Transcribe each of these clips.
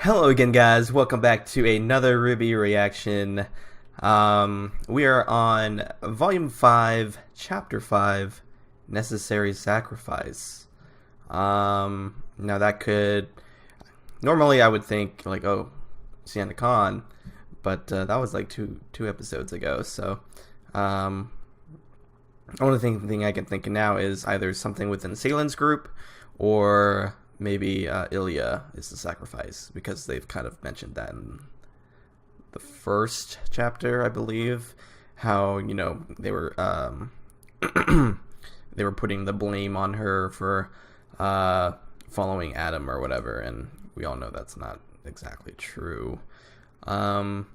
Hello again, guys. Welcome back to another RWBY reaction. We are on Volume 5, Chapter 5, Necessary Sacrifice. Now that could... Normally I would think, like, oh, Sienna Khan, but that was like two episodes ago, so... only thing I can think of now is either something within Salen's group, or maybe Ilya is the sacrifice, because they've kind of mentioned that in the first chapter, I believe, how, you know, they were they were putting the blame on her for following Adam or whatever, and we all know that's not exactly true. But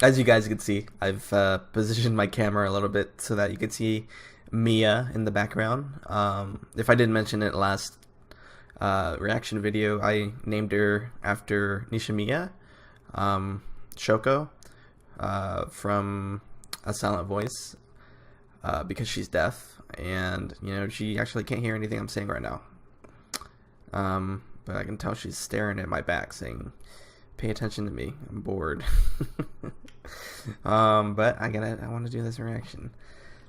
as you guys can see, I've positioned my camera a little bit so that you can see Mia in the background. If I didn't mention it last reaction video, I named her after Nishimiya, Shoko, from A Silent Voice, because she's deaf, and, you know, she actually can't hear anything I'm saying right now. But I can tell she's staring at my back saying, pay attention to me, I'm bored. But I want to do this reaction.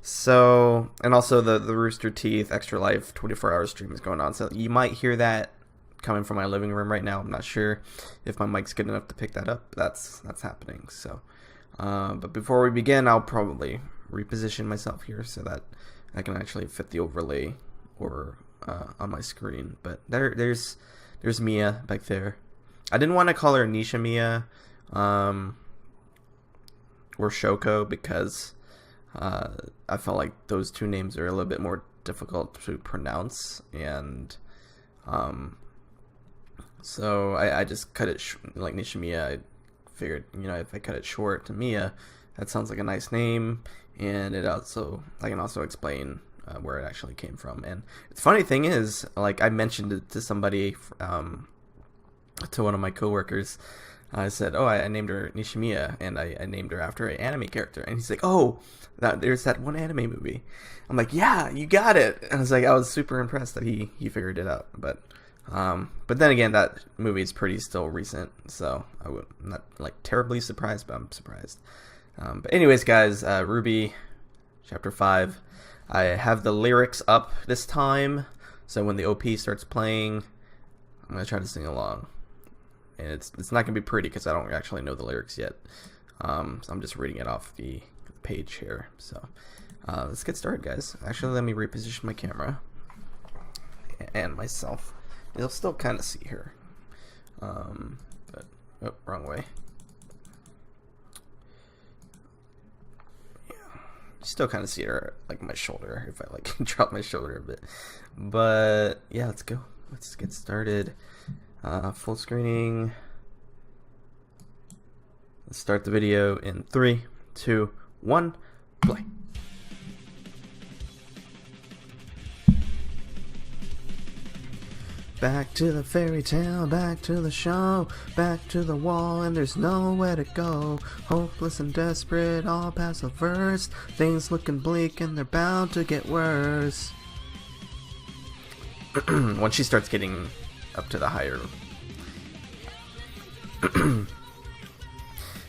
So, and also the Rooster Teeth Extra Life 24-hour stream is going on, so you might hear that coming from my living room right now. I'm not sure if my mic's good enough to pick that up. That's happening. So, but before we begin, I'll probably reposition myself here so that I can actually fit the overlay or on my screen. But there's Mia back there. I didn't want to call her Nisha Mia or Shoko because I felt like those two names are a little bit more difficult to pronounce, and so I just cut it like Nisha Mia. I figured, you know, if I cut it short to Mia, that sounds like a nice name, and I can also explain where it actually came from. And the funny thing is, like, I mentioned it to somebody, to one of my coworkers. I said, oh, I named her Nishimiya, and I named her after an anime character. And he's like, oh, there's that one anime movie. I'm like, yeah, you got it. And I was super impressed that he figured it out. But then again, that movie is pretty still recent, so I'm not like terribly surprised, but I'm surprised. But anyways, guys, RWBY, Chapter 5. I have the lyrics up this time, so when the OP starts playing, I'm going to try to sing along. And it's not going to be pretty because I don't actually know the lyrics yet. So I'm just reading it off the page here. So let's get started, guys. Actually, let me reposition my camera and myself. You'll still kind of see her. But, oh, wrong way. Yeah, still kind of see her, like, my shoulder, if I, like, drop my shoulder a bit. But, yeah, let's go. Let's get started. Full screening. Let's start the video in 3, 2, 1, play. Back to the fairy tale, back to the show, back to the wall, and there's nowhere to go. Hopeless and desperate, all past the verse. Things looking bleak and they're bound to get worse. Once she starts getting up to the higher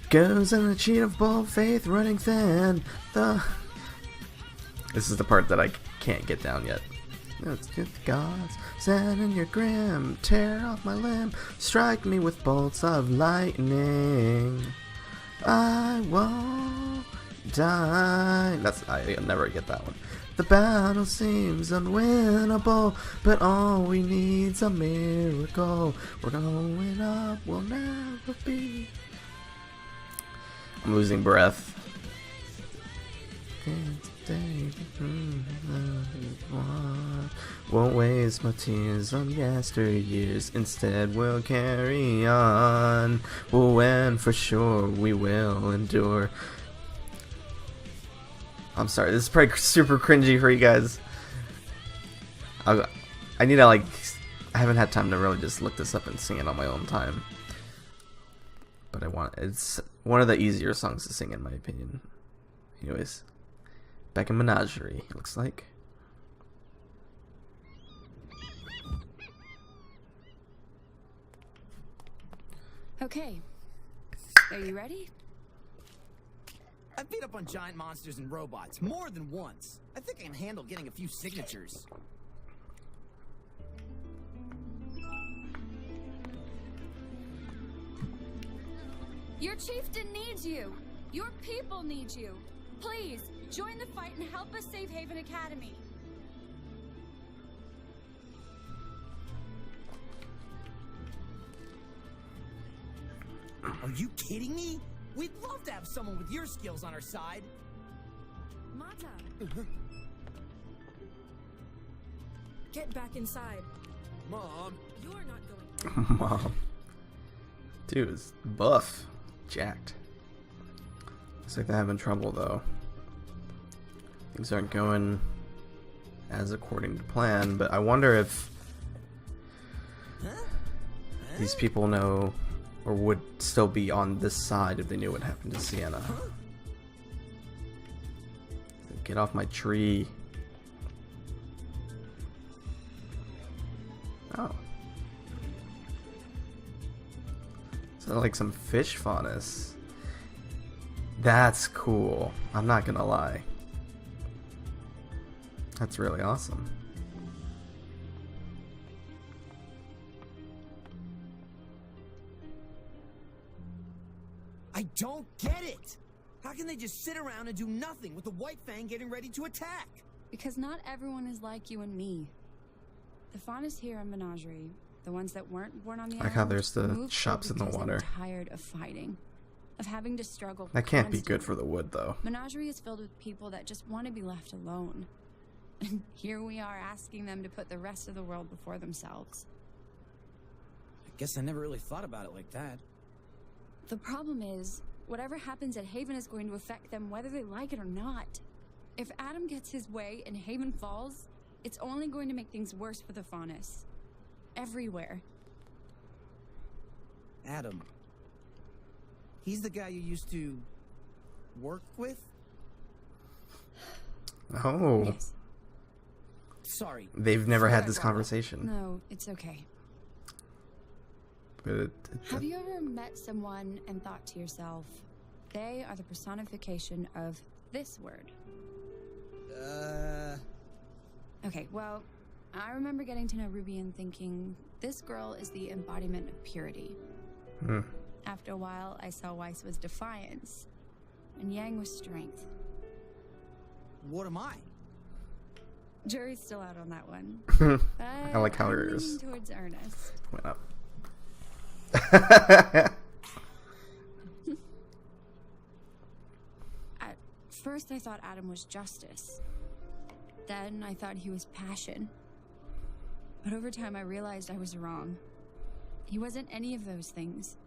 goes in a cheat of bold faith running thin. This is the part that I can't get down yet. Let's get the gods set in your grim, tear off my limb, strike me with bolts of lightning. I won't die. I'll never get that one. The battle seems unwinnable, but all we need's a miracle. We're going up, we'll never be. I'm losing breath. Won't waste my tears on yesteryears. Instead, we'll carry on. We'll win for sure. We will endure. I'm sorry, this is probably super cringy for you guys. I need to, like, I haven't had time to really just look this up and sing it on my own time. But it's one of the easier songs to sing, in my opinion. Anyways, back in Menagerie, it looks like. Okay. Are you ready? I've beat up on giant monsters and robots more than once. I think I can handle getting a few signatures. Your chieftain needs you. Your people need you. Please, join the fight and help us save Haven Academy. Are you kidding me? We'd love to have someone with your skills on our side. Mata. Get back inside. Mom. You're not going. Mom. Dude is buff. Jacked. Looks like they're having trouble though. Things aren't going as according to plan, but I wonder if these people know or would still be on this side if they knew what happened to Sienna. Get off my tree. Oh. Is that like some fish faunus? That's cool. I'm not gonna lie. That's really awesome. I don't get it. How can they just sit around and do nothing with the White Fang getting ready to attack? Because not everyone is like you and me. The faunus here in Menagerie, the ones that weren't born on the Like island, how there's the moved shops in the because they water. were tired of fighting, of having to struggle. That can't be constantly. good for the wood though. Menagerie is filled with people that just want to be left alone. And here we are asking them to put the rest of the world before themselves. I guess I never really thought about it like that. The problem is, whatever happens at Haven is going to affect them whether they like it or not. If Adam gets his way and Haven falls, it's only going to make things worse for the faunus. Everywhere. Adam. He's the guy you used to work with? Oh. Yes. Sorry. They've never had this Sorry, Ronald. conversation. No, it's okay. But Have you ever met someone and thought to yourself, they are the personification of this word? Okay, well, I remember getting to know Ruby and thinking, this girl is the embodiment of purity. After a while, I saw Weiss was defiance, and Yang was strength. What am I? Jury's still out on that one. I like how I'm hers leaning towards Ernest. went up. At first, I thought Adam was justice. Then I thought he was passion. But over time, I realized I was wrong. He wasn't any of those things.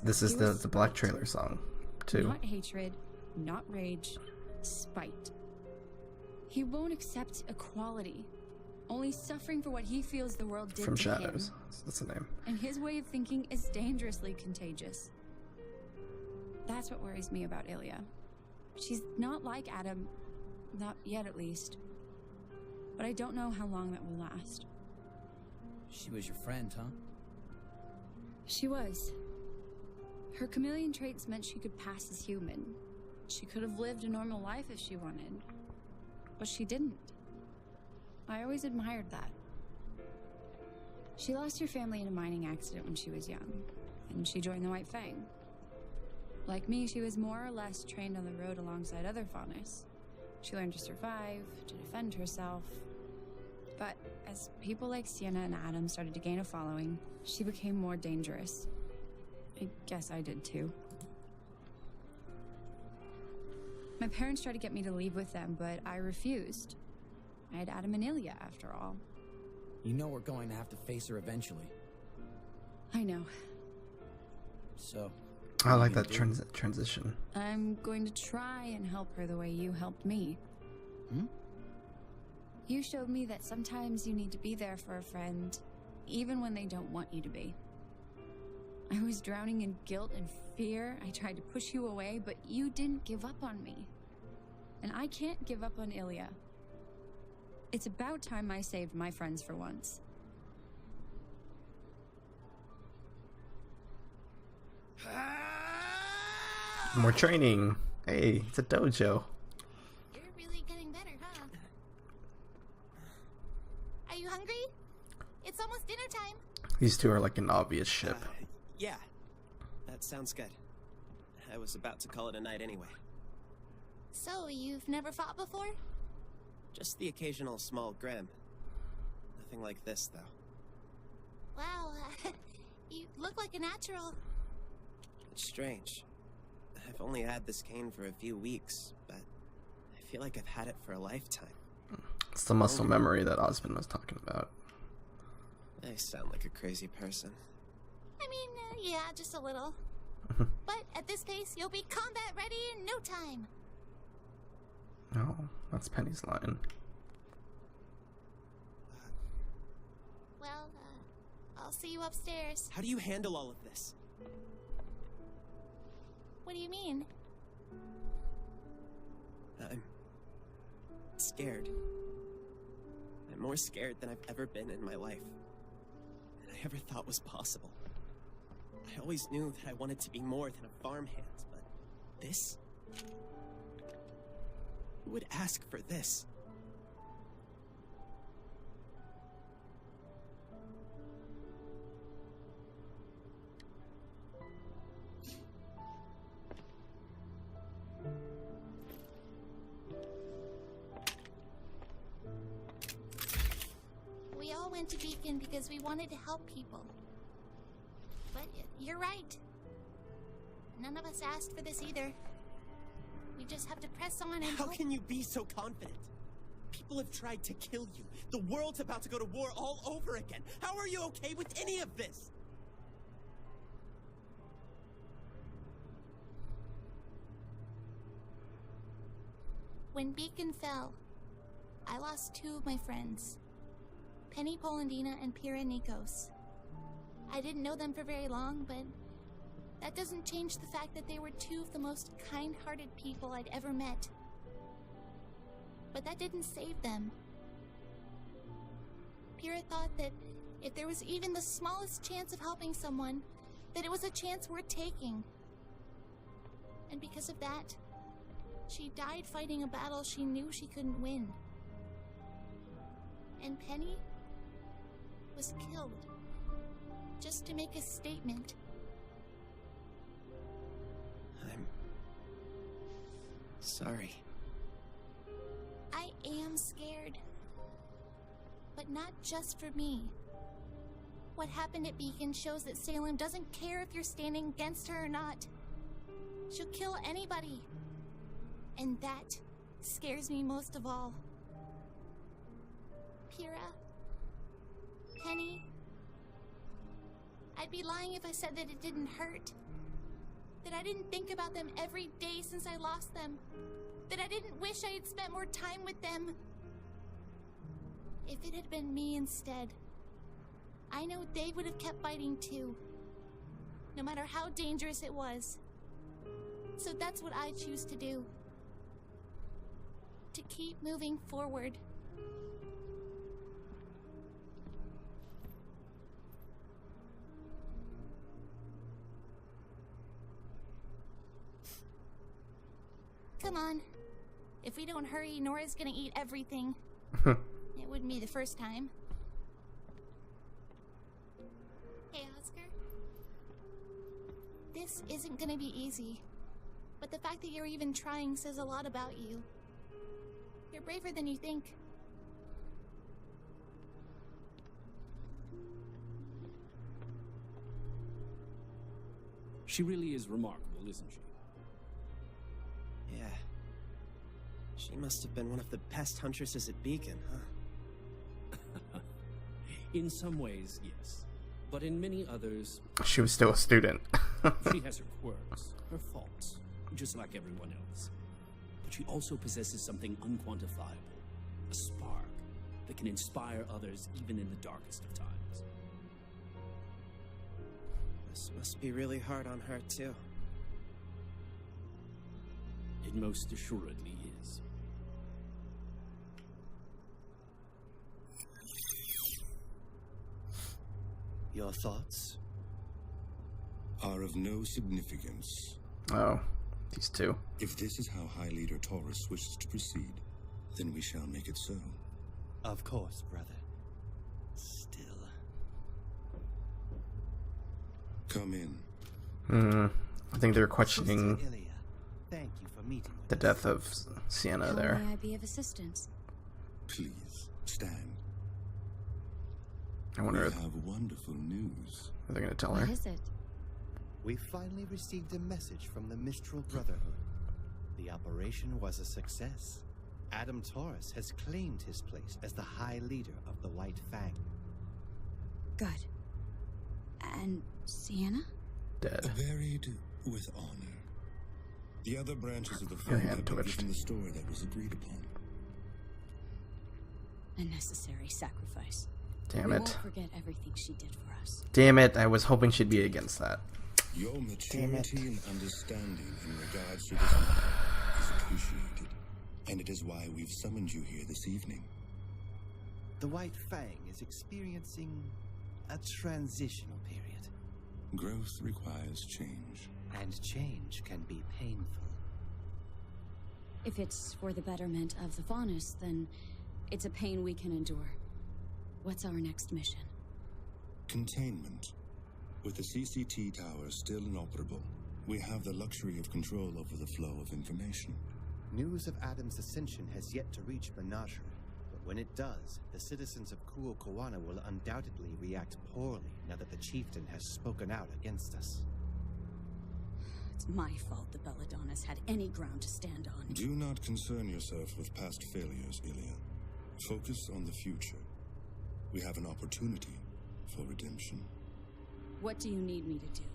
This is He the was Black spite. Trailer song, too. Not hatred, not rage, spite. He won't accept equality, only suffering for what he feels the world did From to Shadows. him. That's the name. And his way of thinking is dangerously contagious. That's what worries me about Ilya. She's not like Adam, not yet at least. But I don't know how long that will last. She was your friend, huh? She was. Her chameleon traits meant she could pass as human. She could have lived a normal life if she wanted. But she didn't. I always admired that. She lost her family in a mining accident when she was young, and she joined the White Fang. Like me, she was more or less trained on the road alongside other faunus. She learned to survive, to defend herself. But as people like Sienna and Adam started to gain a following, she became more dangerous. I guess I did too. My parents tried to get me to leave with them, but I refused. I had Adam and Ilya, after all. You know we're going to have to face her eventually. I know. So... I like that transition. I'm going to try and help her the way you helped me. You showed me that sometimes you need to be there for a friend, even when they don't want you to be. I was drowning in guilt and fear. I tried to push you away, but you didn't give up on me. And I can't give up on Ilya. It's about time I saved my friends for once. More training. Hey, it's a dojo. You're really getting better, huh? Are you hungry? It's almost dinner time. These two are like an obvious ship. Yeah. That sounds good. I was about to call it a night anyway. So, you've never fought before? Just the occasional small grim. Nothing like this, though. Wow, you look like a natural. It's strange. I've only had this cane for a few weeks, but I feel like I've had it for a lifetime. It's the muscle memory that Osmond was talking about. I sound like a crazy person. I mean, yeah, just a little. But at this pace, you'll be combat ready in no time. Oh, that's Penny's line. Well, I'll see you upstairs. How do you handle all of this? What do you mean? I'm scared. I'm more scared than I've ever been in my life. Than I ever thought was possible. I always knew that I wanted to be more than a farmhand, but this? Who would ask for this? We all went to Beacon because we wanted to help people. But you're right. None of us asked for this either. We just have to press on and How hope. can you be so confident? People have tried to kill you. The world's about to go to war all over again. How are you okay with any of this? When Beacon fell, I lost two of my friends. Penny Polandina and Pira Nikos. I didn't know them for very long, but that doesn't change the fact that they were two of the most kind-hearted people I'd ever met. But that didn't save them. Pira thought that if there was even the smallest chance of helping someone, that it was a chance worth taking. And because of that, she died fighting a battle she knew she couldn't win. And Penny was killed just to make a statement. I'm sorry. I am scared. But not just for me. What happened at Beacon shows that Salem doesn't care if you're standing against her or not. She'll kill anybody. And that scares me most of all. Pira, Penny, I'd be lying if I said that it didn't hurt. That I didn't think about them every day since I lost them. That I didn't wish I had spent more time with them. If it had been me instead, I know they would have kept fighting too. No matter how dangerous it was. So that's what I choose to do. To keep moving forward. Come on. If we don't hurry, Nora's gonna eat everything. It wouldn't be the first time. Hey, Oscar. This isn't gonna be easy. But the fact that you're even trying says a lot about you. You're braver than you think. She really is remarkable, isn't she? Yeah. She must have been one of the best huntresses at Beacon, huh? In some ways, yes. But in many others, She was still a student. she has her quirks, her faults, just like everyone else. But she also possesses something unquantifiable, a spark that can inspire others even in the darkest of times. This must be really hard on her, too. It most assuredly is. Your thoughts? Are of no significance. Oh, These two. If this is how High Leader Taurus wishes to proceed, then we shall make it so. Of course, brother. Still. Come in. I think they're questioning Sister Ilia, thank you for meeting with the us. death of Sienna How there. may I be of assistance? Please, stand. I We wonder if have wonderful news. they're going to tell What her. is it? We finally received a message from the Mistral Brotherhood. The operation was a success. Adam Taurus has claimed his place as the High Leader of the White Fang. Good. And Sienna? Dead. Buried with honor. The other branches of the Your Fang hand have been twitched. given the story that was agreed upon. A necessary sacrifice. Damn We it. won't forget everything she did for us. Damn it. I was hoping she'd be against that. Your maturity and understanding in regards to this matter is appreciated, and it is why we've summoned you here this evening. The White Fang is experiencing a transitional period, Growth requires change. and change can be painful. If it's for the betterment of the Faunus, then it's a pain we can endure. What's our next mission? Containment. With the CCT tower still inoperable, we have the luxury of control over the flow of information. News of Adam's ascension has yet to reach Menagerie, but when it does, the citizens of Kuokawana will undoubtedly react poorly now that the chieftain has spoken out against us. It's my fault the Belladonnas had any ground to stand on. Do not concern yourself with past failures, Ilia. Focus on the future. We have an opportunity for redemption. What do you need me to do?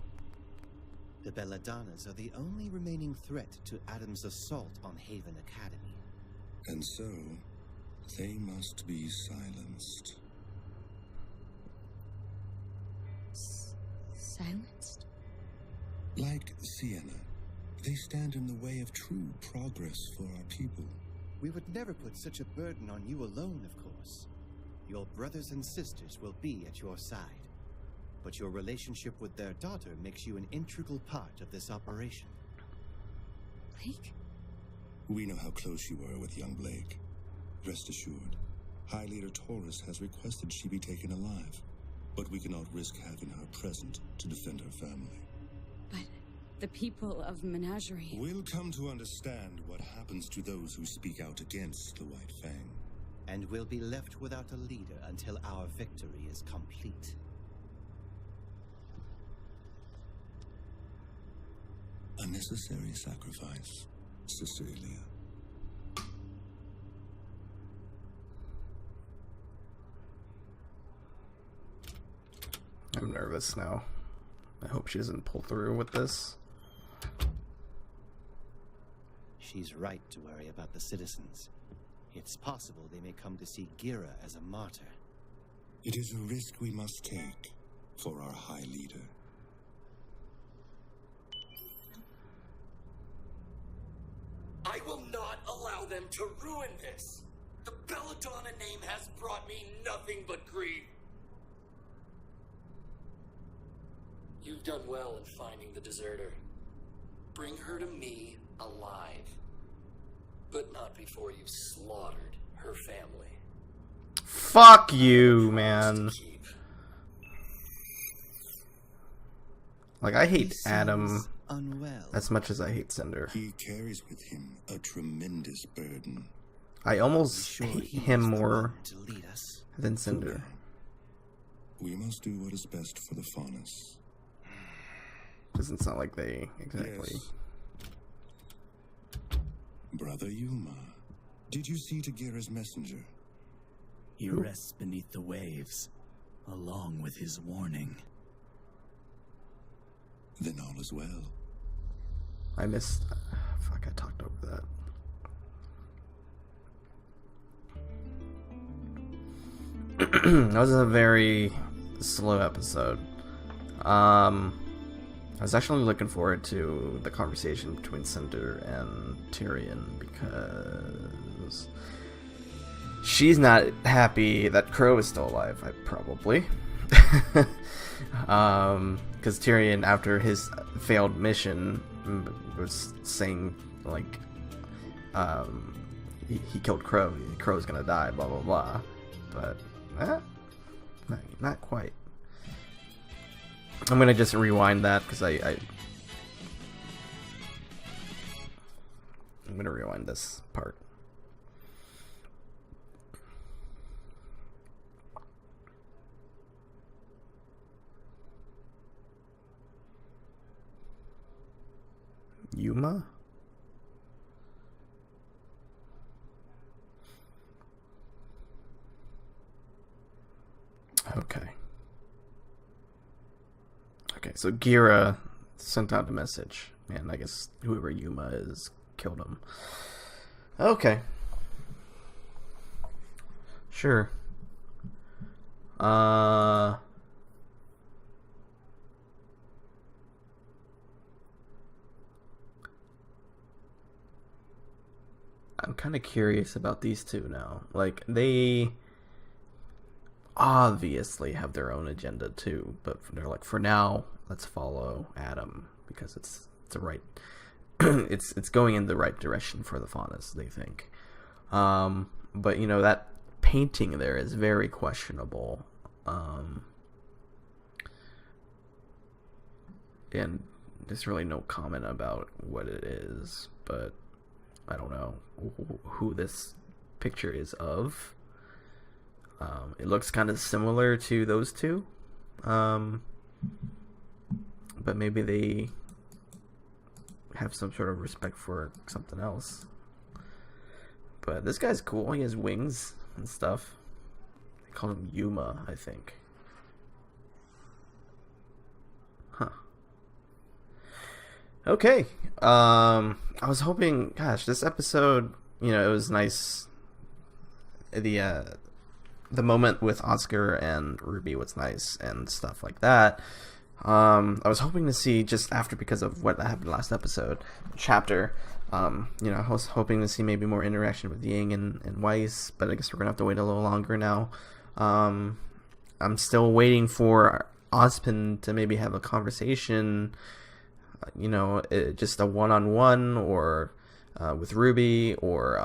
The Belladonnas are the only remaining threat to Adam's assault on Haven Academy. And so, they must be silenced. Silenced? Like Sienna, they stand in the way of true progress for our people. We would never put such a burden on you alone, of course. Your brothers and sisters will be at your side. But your relationship with their daughter makes you an integral part of this operation. Blake? We know how close you were with young Blake. Rest assured, High Leader Taurus has requested she be taken alive, but we cannot risk having her present to defend her family. But the people of Menagerie... We'll come to understand what happens to those who speak out against the White Fang. And we'll be left without a leader until our victory is complete. A necessary sacrifice, Sister Ilia. I'm nervous now. I hope she doesn't pull through with this. She's right to worry about the citizens. It's possible they may come to see Gira as a martyr. It is a risk we must take for our High Leader. I will not allow them to ruin this. The Belladonna name has brought me nothing but grief. You've done well in finding the deserter. Bring her to me alive. But not before you've slaughtered her family. Fuck you, man. Like, I hate Adam Unwell. as much as I hate Cinder. He carries with him a tremendous burden. I almost Sure hate he him is the more one to lead us. than Cinder. We must do what is best for the Faunus. Doesn't sound like they exactly. Yes. Brother Yuma, did you see Tagira's messenger? He rests beneath the waves, along with his warning. Then all is well. I missed. Fuck, I talked over that. That was a very slow episode. I was actually looking forward to the conversation between Cinder and Tyrion because she's not happy that Crow is still alive. Probably. Because Tyrion, after his failed mission, was saying like he killed Crow. Crow's gonna die. Blah blah blah. But not quite. I'm gonna just rewind that because I'm gonna rewind this part. Yuma? Okay. Okay, so Gira sent out a message, and I guess whoever Yuma is killed him. Okay. Sure. I'm kind of curious about these two now. Like, they obviously have their own agenda too, but they're like, for now, let's follow Adam because it's the right it's going in the right direction for the Faunas, they think. But you know, that painting there is very questionable. And there's really no comment about what it is, but I don't know who this picture is of. It looks kind of similar to those two. But maybe they have some sort of respect for something else. But this guy's cool. He has wings and stuff. They call him Yuma, I think. Huh. Okay. I was hoping, gosh, this episode, you know, it was nice. The moment with Oscar and Ruby was nice and stuff like that. I was hoping to see, just after, because of what happened last episode, chapter, you know, I was hoping to see maybe more interaction with Ying and Weiss, but I guess we're gonna have to wait a little longer now. I'm still waiting for Ozpin to maybe have a conversation, you know, just a one-on-one, or with Ruby, or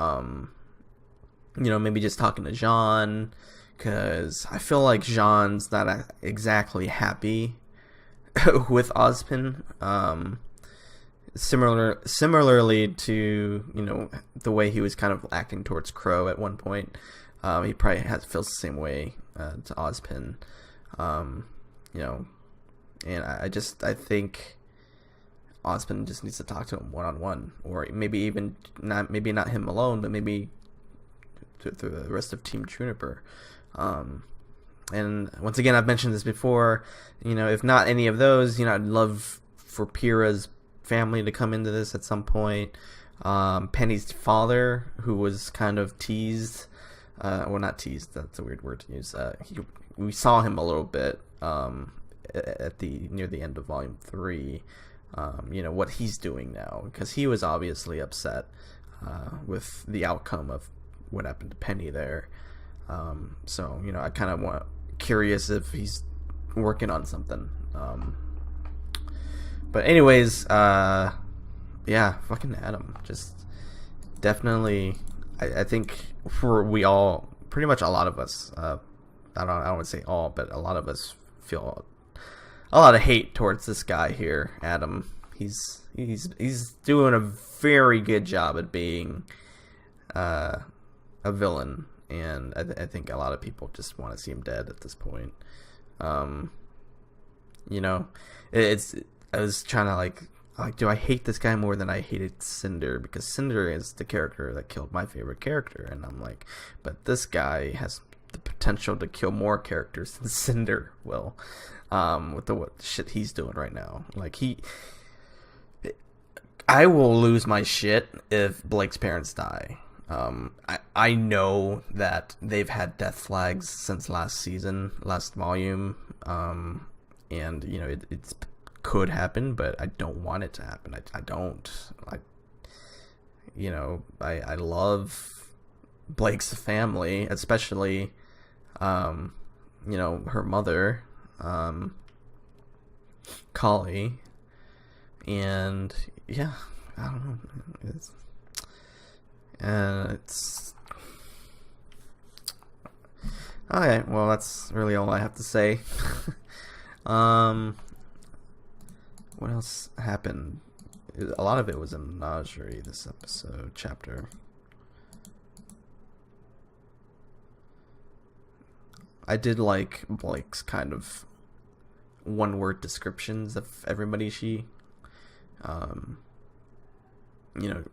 you know, maybe just talking to Jean, because I feel like Jean's not exactly happy with Ozpin. Similarly to, you know, the way he was kind of acting towards Crow at one point. He probably feels the same way to Ozpin. You know, and I think Ozpin just needs to talk to him one-on-one, or maybe even not him alone, but maybe through the rest of Team Juniper. And once again, I've mentioned this before, you know, if not any of those, you know, I'd love for Pyrrha's family to come into this at some point. Penny's father, who was kind of teased, well, not teased, that's a weird word to use. We saw him a little bit near the end of Volume 3. You know, what he's doing now, because he was obviously upset with the outcome of what happened to Penny there. So, you know, I kind of curious if he's working on something. But anyways, yeah, fucking Adam. Just definitely, I think we all, pretty much a lot of us, I don't want to say all, but a lot of us feel a lot of hate towards this guy here, Adam. He's doing a very good job at being a villain, and I think a lot of people just want to see him dead at this point. You know, I was trying to like, do I hate this guy more than I hated Cinder? Because Cinder is the character that killed my favorite character, and I'm like, but this guy has the potential to kill more characters than Cinder will, with what shit he's doing right now. Like, I will lose my shit if Blake's parents die. I know that they've had death flags since last volume, and you know, it could happen, but I don't want it to happen. I don't. You know, I love Blake's family, especially, you know, her mother, Kali, And yeah, I don't know. It's okay. Well, that's really all I have to say. What else happened? A lot of it was a menagerie this episode, chapter. I did like Blake's kind of one-word descriptions of everybody she,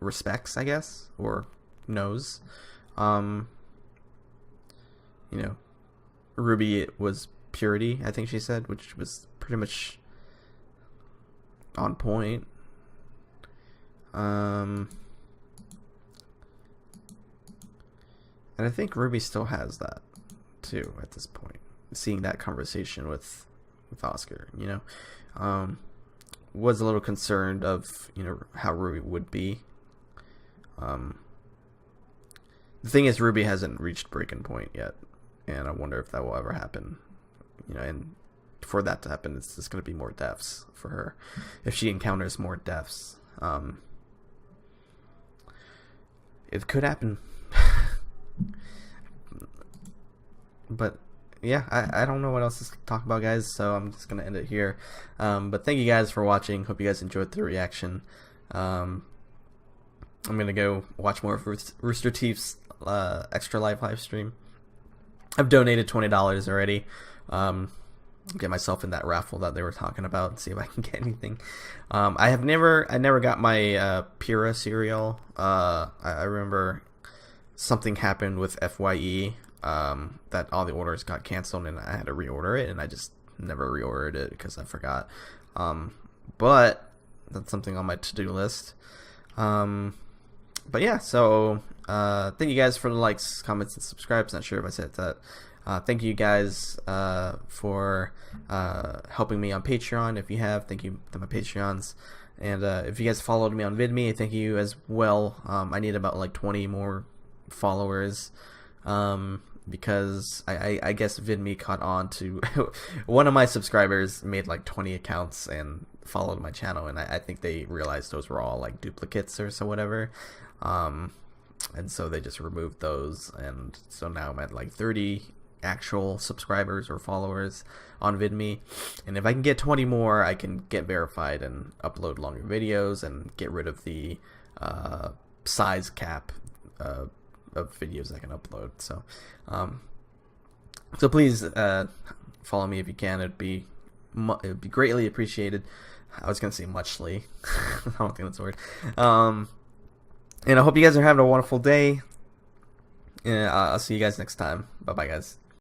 respects, I guess, or knows. Ruby was purity, I think she said, which was pretty much on point. And I think Ruby still has that too at this point. Seeing that conversation with Oscar, was a little concerned of how Ruby would be. The thing is, Ruby hasn't reached breaking point yet, and I wonder if that will ever happen. And for that to happen, it's just going to be more deaths for her if she encounters more deaths. It could happen. But yeah, I don't know what else to talk about, guys, so I'm just gonna end it here. But thank you guys for watching. Hope you guys enjoyed the reaction. I'm gonna go watch more of Rooster Teeth's extra live stream. I've donated $20 already. Get myself in that raffle that they were talking about and see if I can get anything. I never got my Pira cereal. I remember something happened with FYE, that all the orders got canceled and I had to reorder it, and I just never reordered it because I forgot. But that's something on my to-do list. But yeah, so thank you guys for the likes, comments, and subscribes. Not sure if I said that. Thank you guys for helping me on Patreon. If you have, thank you to my Patreons. And if you guys followed me on VidMe, thank you as well. I need about like 20 more followers, because I guess VidMe caught on to one of my subscribers made like 20 accounts and followed my channel, and I think they realized those were all like duplicates or so whatever. And so they just removed those, and so now I'm at like 30 actual subscribers or followers on VidMe, and if I can get 20 more, I can get verified and upload longer videos and get rid of the size cap of videos I can upload. So so please follow me if you can. It'd be greatly appreciated. I was gonna say muchly. I don't think that's a word. And I hope you guys are having a wonderful day. And I'll see you guys next time. Bye bye, guys.